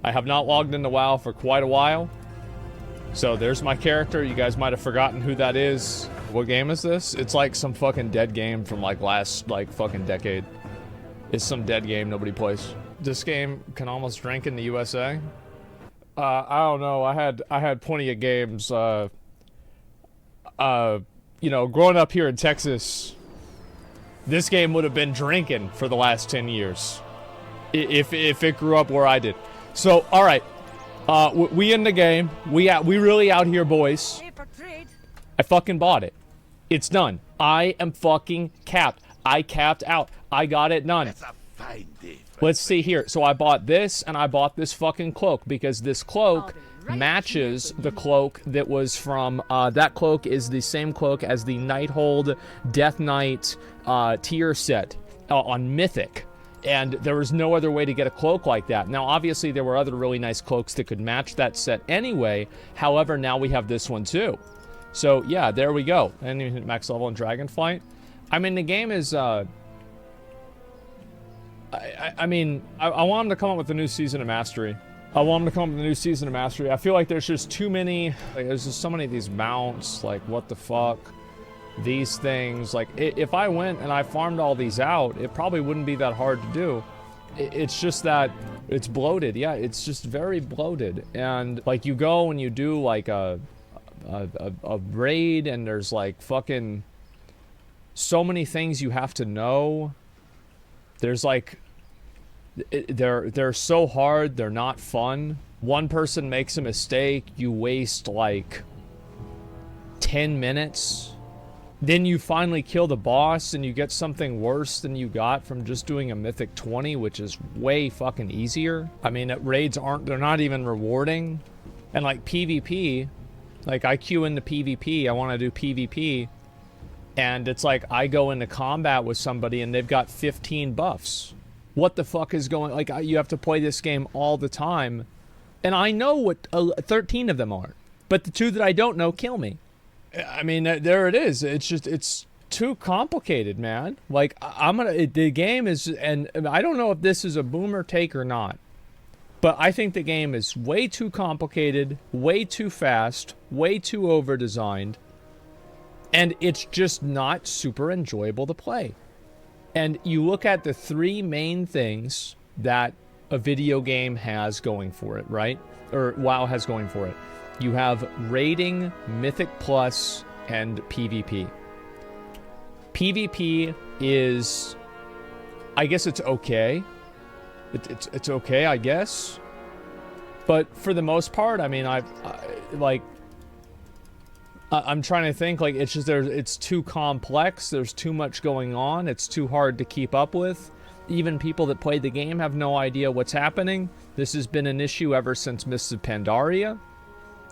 I have not logged into WoW for quite a while. So there's my character. You guys might have forgotten who that is. What game is this? It's like some fucking dead game from like last like fucking decade. It's some dead game nobody plays. This game can almost drink in the USA. I don't know. I had plenty of games. You know, growing up here in Texas, this game would have been drinking for the last 10 years. If it grew up where I did. So, all right. We in the game. We really out here, boys. I fucking bought it. It's done. I am fucking capped. I capped out. I got it done. That's a fine day. Let's see here. So I bought this, and I bought this fucking cloak, because this cloak matches the cloak that was from, that cloak is the same cloak as the Nighthold Death Knight tier set on Mythic. And there was no other way to get a cloak like that. Now, obviously, there were other really nice cloaks that could match that set anyway. However, now we have this one too. So, yeah, there we go. And you hit max level in Dragonflight. I mean, the game is, I mean, I want them to come up with a new Season of Mastery. I want them to come up with a new Season of Mastery. I feel like there's just too many, like, there's just so many of these mounts, like, what the fuck? These things, like, if I went and I farmed all these out, it probably wouldn't be that hard to do. It's just that it's bloated. Yeah, it's just very bloated. And, like, you go and you do, like, a raid, and there's, like, fucking so many things you have to know. There's, like, they're so hard, they're not fun. One person makes a mistake, you waste, like, 10 minutes. Then you finally kill the boss, and you get something worse than you got from just doing a Mythic 20, which is way fucking easier. I mean, raids they're not even rewarding. And like PvP, like I queue into PvP, I want to do PvP, and it's like I go into combat with somebody and they've got 15 buffs. What the fuck is going, like, you have to play this game all the time, and I know what 13 of them are, but the 2 that I don't know kill me. I mean, there it is. It's just, it's too complicated, man. Like, the game is, and I don't know if this is a boomer take or not, but I think the game is way too complicated, way too fast, way too over-designed, and it's just not super enjoyable to play. And you look at the 3 main things that a video game has going for it, right? Or WoW has going for it. You have raiding, Mythic Plus, and PvP. PvP is, I guess it's okay. It's okay, I guess. But for the most part, I mean, I'm trying to think, like, it's just, it's too complex, there's too much going on, it's too hard to keep up with. Even people that play the game have no idea what's happening. This has been an issue ever since Mists of Pandaria.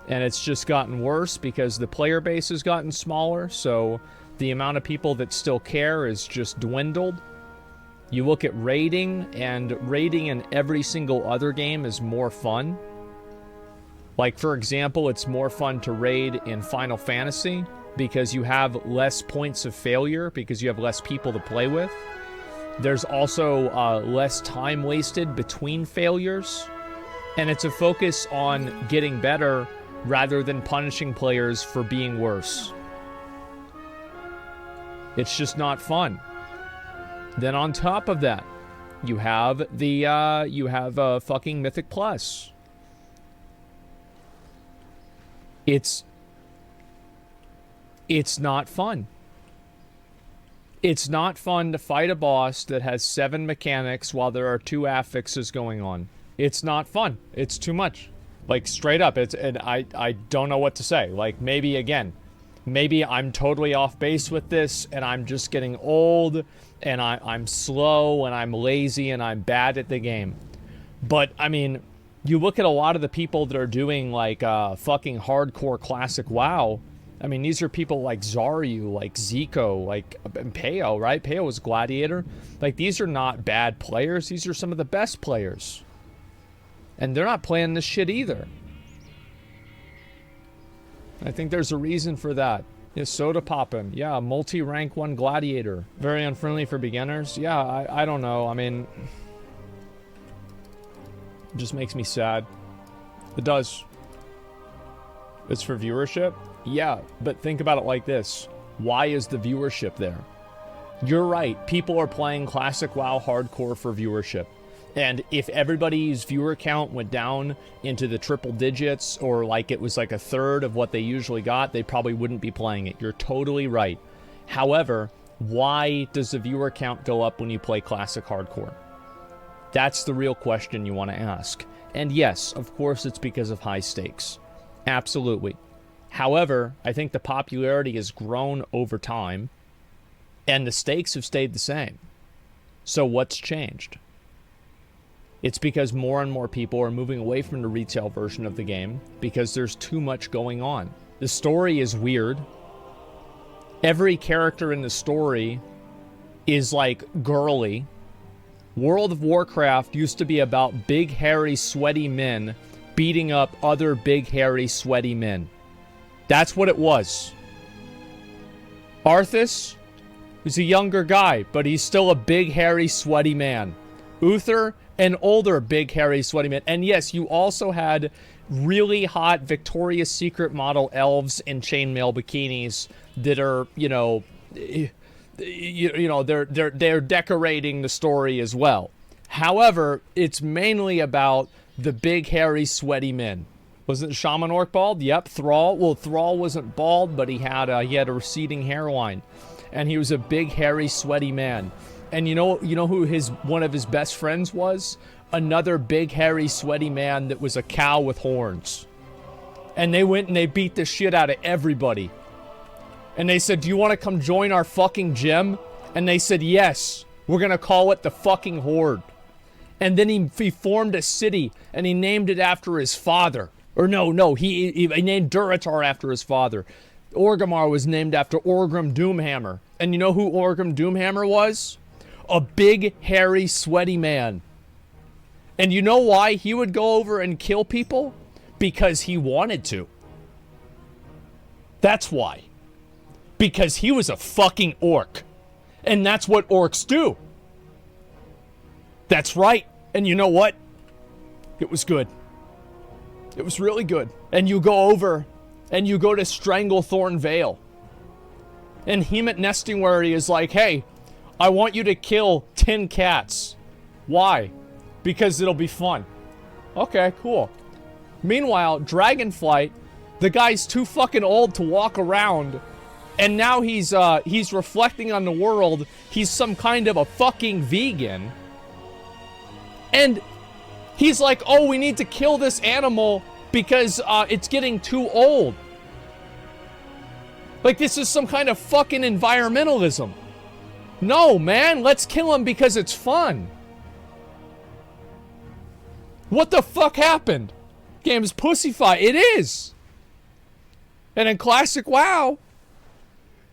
And it's just gotten worse because the player base has gotten smaller, so the amount of people that still care is just dwindled. You look at raiding, and raiding in every single other game is more fun. Like, for example, it's more fun to raid in Final Fantasy because you have less points of failure because you have less people to play with. There's also less time wasted between failures. And it's a focus on getting better rather than punishing players for being worse. It's just not fun. Then on top of that, you have the fucking Mythic Plus. It's not fun. It's not fun to fight a boss that has 7 mechanics while there are 2 affixes going on. It's not fun. It's too much. Like, straight up, and I don't know what to say. Like, maybe I'm totally off base with this, and I'm just getting old, and I'm slow, and I'm lazy, and I'm bad at the game. But, I mean, you look at a lot of the people that are doing, like, fucking hardcore classic WoW. I mean, these are people like Zaryu, like Zico, like Peo, right? Peo was Gladiator. Like, these are not bad players. These are some of the best players. And they're not playing this shit either. I think there's a reason for that. Yeah, soda poppin'. Yeah, multi-rank 1 Gladiator. Very unfriendly for beginners. Yeah, I don't know. I mean, It just makes me sad. It does. It's for viewership? Yeah, but think about it like this. Why is the viewership there? You're right. People are playing Classic WoW Hardcore for viewership. And if everybody's viewer count went down into the triple digits, or like it was like a third of what they usually got, they probably wouldn't be playing it. You're totally right. However, why does the viewer count go up when you play Classic Hardcore? That's the real question you want to ask. And yes, of course it's because of high stakes. Absolutely. However, I think the popularity has grown over time, and the stakes have stayed the same. So what's changed? It's because more and more people are moving away from the retail version of the game because there's too much going on. The story is weird. Every character in the story is like girly. World of Warcraft used to be about big, hairy, sweaty men beating up other big, hairy, sweaty men. That's what it was. Arthas is a younger guy, but he's still a big, hairy, sweaty man. Uther, an older, big, hairy, sweaty man. And yes, you also had really hot Victoria's Secret model elves in chainmail bikinis that are, you know, they're decorating the story as well. However, it's mainly about the big, hairy, sweaty men. Wasn't Shaman Orc bald? Yep. Thrall. Well, Thrall wasn't bald, but he had a receding hairline, and he was a big, hairy, sweaty man. And you know who one of his best friends was? Another big, hairy, sweaty man that was a cow with horns. And they went and they beat the shit out of everybody. And they said, "Do you want to come join our fucking gym?" And they said, "Yes. We're gonna call it the fucking Horde." And then he formed a city, and he named it after his father. Or no, he named Durotar after his father. Orgrimmar was named after Orgrim Doomhammer. And you know who Orgrim Doomhammer was? A big, hairy, sweaty man. And you know why he would go over and kill people? Because he wanted to. That's why. Because he was a fucking orc. And that's what orcs do. That's right. And you know what? It was good. It was really good. And you go over and you go to Stranglethorn Vale. And Hemet Nestingwary is like, "Hey, I want you to kill 10 cats. Why? Because it'll be fun." Okay, cool. Meanwhile, Dragonflight, the guy's too fucking old to walk around. And now he's reflecting on the world. He's some kind of a fucking vegan. And he's like, "Oh, we need to kill this animal because it's getting too old." Like, this is some kind of fucking environmentalism. No, man, let's kill him because it's fun. What the fuck happened? Game's pussyfy. It is. And in Classic WoW,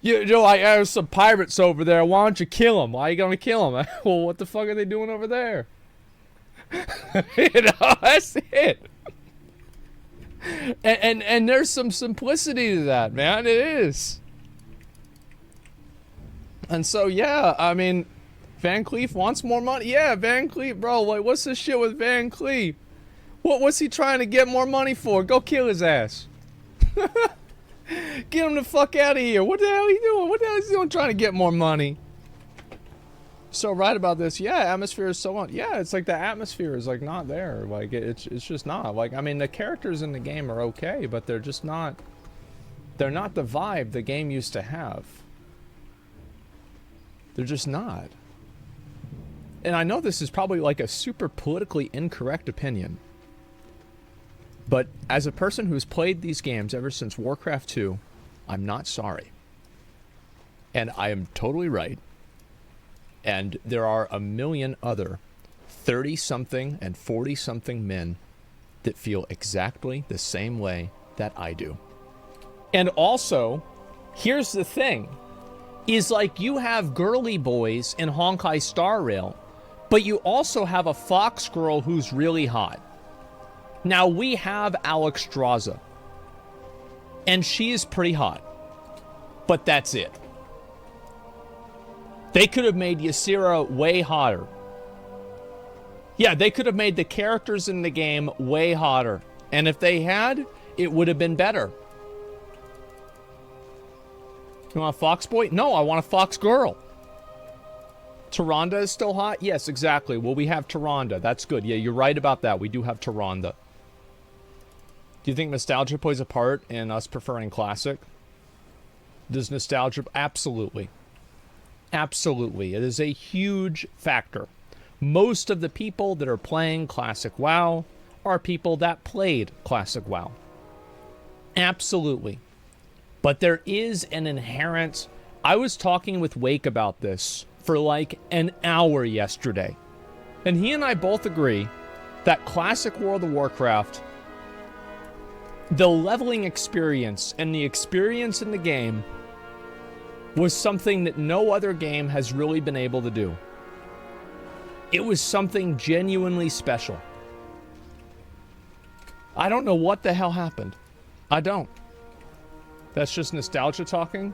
you know, I have some pirates over there. Why don't you kill them? Why are you gonna kill them? Well, what the fuck are they doing over there? You know, that's it. And there's some simplicity to that, man. It is. And so, yeah, I mean, Van Cleef wants more money. Yeah, Van Cleef, bro, like, what's this shit with Van Cleef? What's he trying to get more money for? Go kill his ass. Get him the fuck out of here. What the hell are you doing? What the hell is he doing trying to get more money? So right about this, yeah, atmosphere is so on. Yeah, it's like the atmosphere is like not there. Like it's just not. Like, I mean, the characters in the game are okay, but they're just not. They're not the vibe the game used to have. They're just not. And I know this is probably like a super politically incorrect opinion, but as a person who's played these games ever since Warcraft 2, I'm not sorry. And I am totally right. And there are a million other 30-something and 40-something men that feel exactly the same way that I do. And also, here's the thing, is like you have girly boys in Honkai Star Rail, but you also have a fox girl who's really hot. Now, we have Alexstrasza, and she is pretty hot, but that's it. They could have made Ysera way hotter. Yeah, they could have made the characters in the game way hotter. And if they had, it would have been better. You want a fox boy? No, I want a fox girl. Tyrande is still hot? Yes, exactly. Well, we have Tyrande. That's good. Yeah, you're right about that. We do have Tyrande. Do you think nostalgia plays a part in us preferring classic? Does nostalgia? Absolutely. Absolutely. It is a huge factor. Most of the people that are playing classic WoW are people that played classic WoW. Absolutely. But there is an inherent... I was talking with Wake about this for like an hour yesterday. And he and I both agree that classic World of Warcraft, the leveling experience and the experience in the game was something that no other game has really been able to do. It was something genuinely special. I don't know what the hell happened. I don't. That's just nostalgia talking?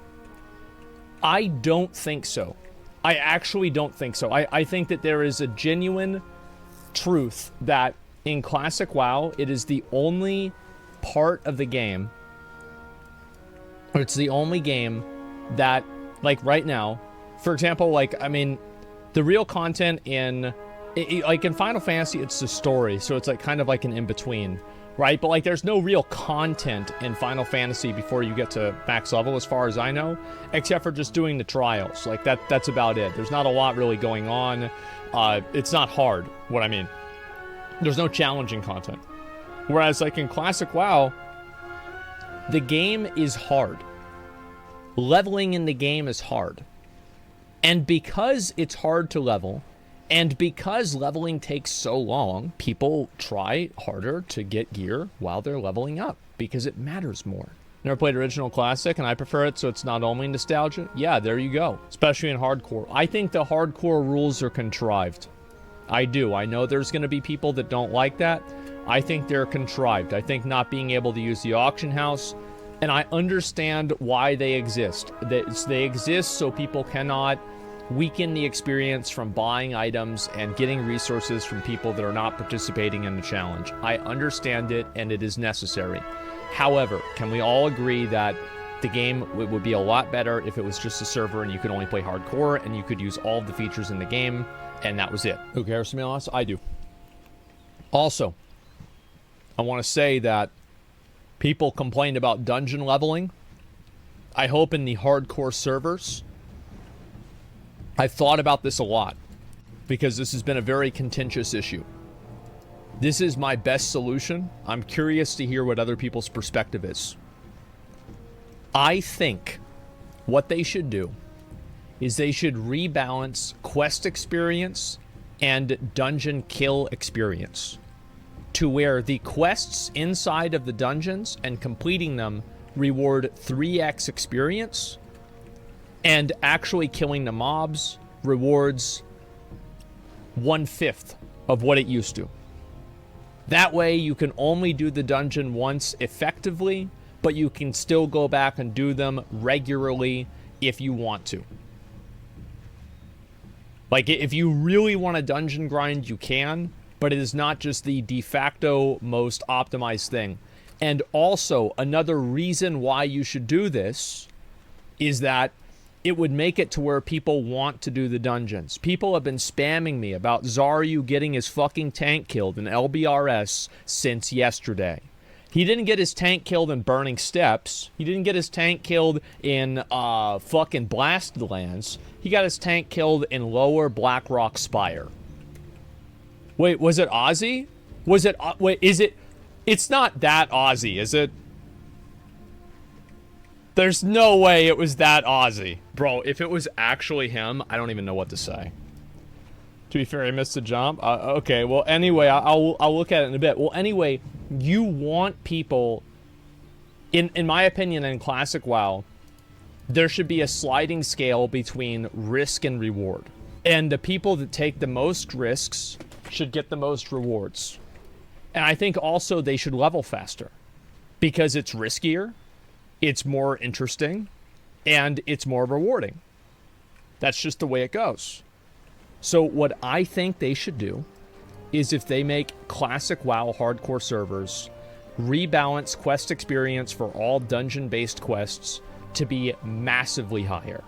I don't think so. I actually don't think so. I think that there is a genuine truth that in classic WoW, it is the only part of the game, or it's the only game that, like right now, for example, like, I mean, the real content in, like in Final Fantasy, it's the story, so it's like kind of like an in-between, right? But like there's no real content in Final Fantasy before you get to max level, as far as I know, except for just doing the trials. Like that's about it. There's not a lot really going on. It's not hard, what I mean. There's no challenging content. Whereas like in classic WoW, the game is hard. Leveling in the game is hard. And because it's hard to level, and because leveling takes so long, people try harder to get gear while they're leveling up, because it matters more. Never played original classic, and I prefer it, so it's not only nostalgia. Yeah, there you go. Especially in hardcore. I think the hardcore rules are contrived. I do. I know there's going to be people that don't like that. I think they're contrived. I think not being able to use the auction house, and I understand why they exist. They exist so people cannot weaken the experience from buying items and getting resources from people that are not participating in the challenge. I understand it, and it is necessary. However, can we all agree that the game would be a lot better if it was just a server and you could only play hardcore and you could use all of the features in the game, and that was it? Who cares, to be honest? I do. Also, I want to say that people complained about dungeon leveling. I hope in the hardcore servers, I've thought about this a lot, because this has been a very contentious issue. This is my best solution. I'm curious to hear what other people's perspective is. I think what they should do is they should rebalance quest experience and dungeon kill experience to where the quests inside of the dungeons and completing them reward 3x experience, and actually killing the mobs rewards 1/5 of what it used to. That way you can only do the dungeon once effectively, but you can still go back and do them regularly if you want to. Like, if you really want a dungeon grind, you can, but it is not just the de facto most optimized thing. And also, another reason why you should do this is that it would make it to where people want to do the dungeons. People have been spamming me about Zaryu getting his fucking tank killed in LBRS since yesterday. He didn't get his tank killed in Burning Steppes. He didn't get his tank killed in fucking Blasted Lands. He got his tank killed in Lower Blackrock Spire. Wait, was it Aussie? Was it... wait, is it... It's not that Aussie, is it? There's no way it was that Aussie. Bro, if it was actually him, I don't even know what to say. To be fair, I missed the jump. Okay, well, anyway, I'll look at it in a bit. Well, anyway, you want people... In my opinion, in Classic WoW, there should be a sliding scale between risk and reward. And the people that take the most risks should get the most rewards. And I think also they should level faster. Because it's riskier, it's more interesting, and it's more rewarding. That's just the way it goes. So what I think they should do is if they make classic WoW hardcore servers rebalance quest experience for all dungeon-based quests to be massively higher.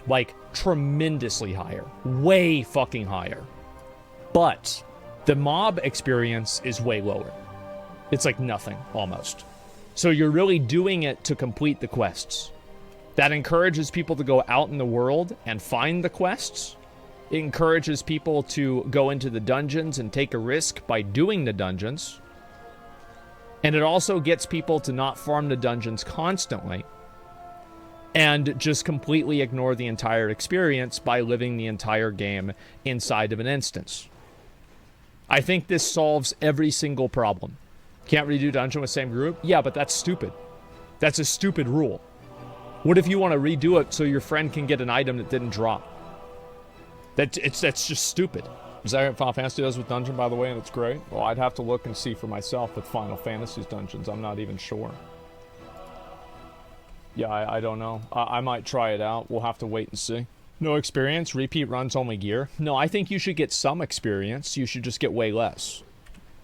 Like, tremendously higher. Way fucking higher. But the mob experience is way lower. It's like nothing, almost. So you're really doing it to complete the quests. That encourages people to go out in the world and find the quests. It encourages people to go into the dungeons and take a risk by doing the dungeons. And it also gets people to not farm the dungeons constantly and just completely ignore the entire experience by living the entire game inside of an instance. I think this solves every single problem. Can't redo dungeon with same group? Yeah, but that's stupid. That's a stupid rule. What if you want to redo it so your friend can get an item that didn't drop? That's just stupid. Is that what Final Fantasy does with dungeon, by the way, and it's great? Well, I'd have to look and see for myself with Final Fantasy's dungeons. I'm not even sure. Yeah, I don't know. I might try it out. We'll have to wait and see. No experience? Repeat runs only gear? No, I think you should get some experience. You should just get way less.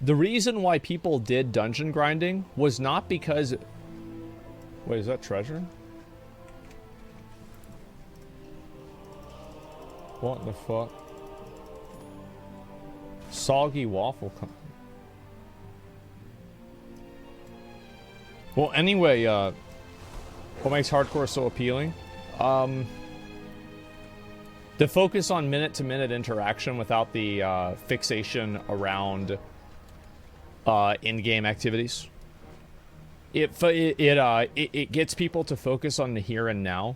The reason why people did dungeon grinding was not because... Wait, is that treasure? What the fuck? Soggy waffle company. Well, anyway, what makes hardcore so appealing? The focus on minute-to-minute interaction without the fixation around in-game activities. It gets people to focus on the here and now,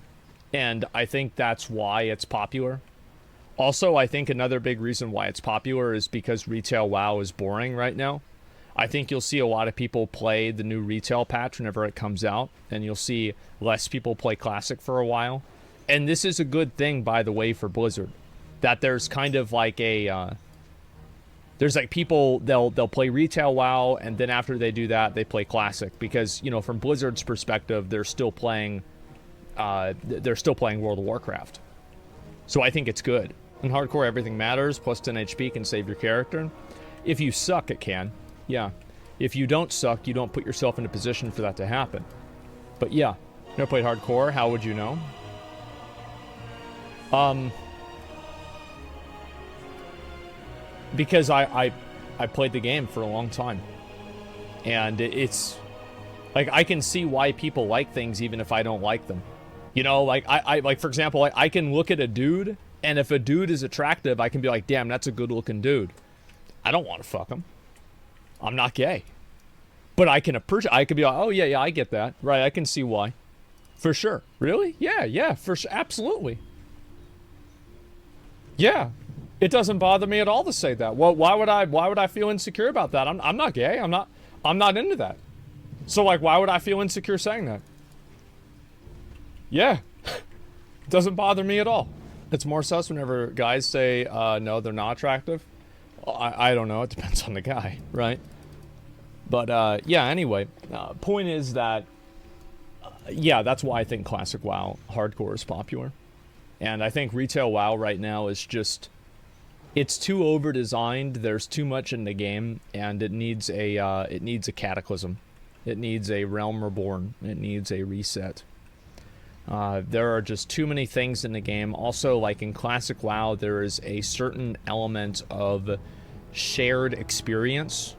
and I think that's why it's popular. Also, I think another big reason why it's popular is because retail WoW is boring right now. I think you'll see a lot of people play the new retail patch whenever it comes out, and you'll see less people play Classic for a while. And this is a good thing, by the way, for Blizzard. That there's kind of like a... there's like people, they'll play retail WoW, and then after they do that, they play Classic. Because, you know, from Blizzard's perspective, they're still playing World of Warcraft. So I think it's good. In hardcore, everything matters. Plus 10 HP can save your character. If you suck, it can. Yeah. If you don't suck, you don't put yourself in a position for that to happen. But yeah. Never played hardcore. How would you know? Because I played the game for a long time. And it's... Like, I can see why people like things even if I don't like them. You know, like, like, for example, I can look at a dude... And if a dude is attractive, I can be like, damn, that's a good-looking dude. I don't want to fuck him. I'm not gay. But I can appreciate... I could be like, oh, yeah, I get that. Right, I can see why. For sure. Really? Yeah, for sure. Absolutely. Yeah. It doesn't bother me at all to say that. Well, why would I feel insecure about that? I'm not gay. I'm not into that. So, like, why would I feel insecure saying that? Yeah. It doesn't bother me at all. It's more sus whenever guys say, no, they're not attractive. Well, I don't know. It depends on the guy, right? But, yeah, anyway. Point is that, yeah, that's why I think Classic WoW hardcore is popular. And I think retail WoW right now is just... It's too over-designed. There's too much in the game, and it needs a cataclysm. It needs a Realm Reborn. It needs a reset. There are just too many things in the game. Also, like in Classic WoW, there is a certain element of shared experience.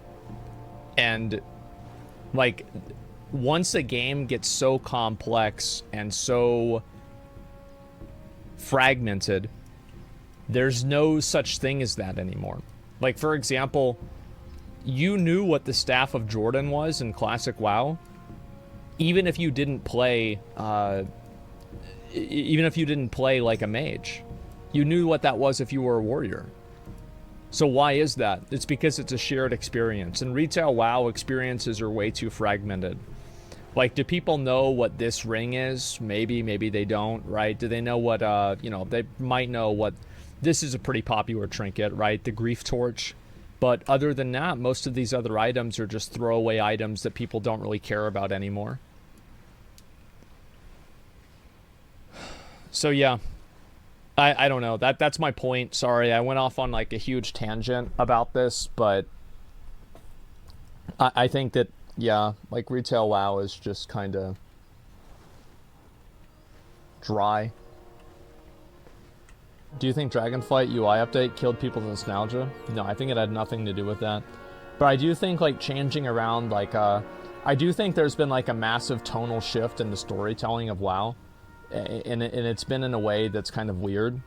And, like, once a game gets so complex and so fragmented, there's no such thing as that anymore. Like, for example, you knew what the Staff of Jordan was in Classic WoW, even if you didn't play... even if you didn't play like a mage. You knew what that was if you were a warrior. So why is that? It's because it's a shared experience. In retail WoW, experiences are way too fragmented. Like, do people know what this ring is? Maybe they don't, right? Do they know what, you know, they might know what... This is a pretty popular trinket, right? The Grief Torch. But other than that, most of these other items are just throwaway items that people don't really care about anymore. So yeah, I don't know. That's my point. Sorry, I went off on like a huge tangent about this, but I think that, yeah, like retail WoW is just kind of dry. Do you think Dragonflight UI update killed people's nostalgia? No, I think it had nothing to do with that. But I do think like changing around, like I do think there's been like a massive tonal shift in the storytelling of WoW. And it's been in a way that's kind of weird,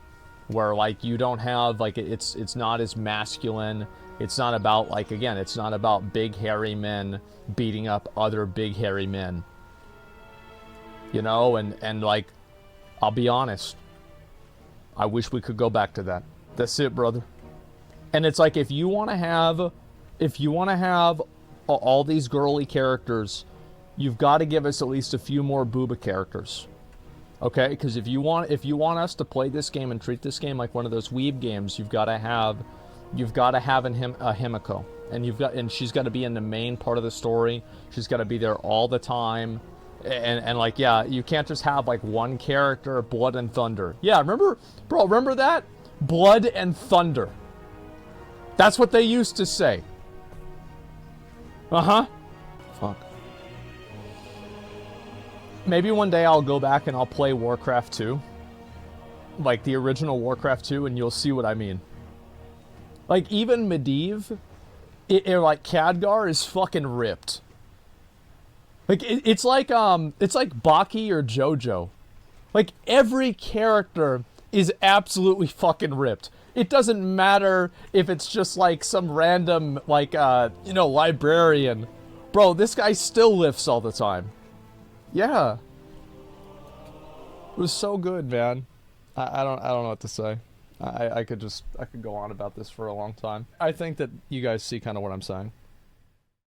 where like you don't have like it's not as masculine. It's not about like, again, it's not about big hairy men beating up other big hairy men, you know. And like, I'll be honest, I wish we could go back to that. That's it, brother. And it's like, if you want to have all these girly characters, you've got to give us at least a few more booba characters. Okay, because if you want us to play this game and treat this game like one of those weeb games, you've got to have a Himiko, and she's got to be in the main part of the story. She's got to be there all the time, and like, yeah, you can't just have like one character, Blood and Thunder. Yeah, remember that? Blood and Thunder. That's what they used to say. Fuck. Maybe one day I'll go back and I'll play Warcraft 2. Like the original Warcraft 2, and you'll see what I mean. Like, even Medivh, like, Khadgar is fucking ripped. Like, it's like Baki or Jojo. Like, every character is absolutely fucking ripped. It doesn't matter if it's just, like, some random, like, you know, librarian. Bro, this guy still lifts all the time. Yeah. It was so good, man. I don't know what to say. I could go on about this for a long time. I think that you guys see kind of what I'm saying.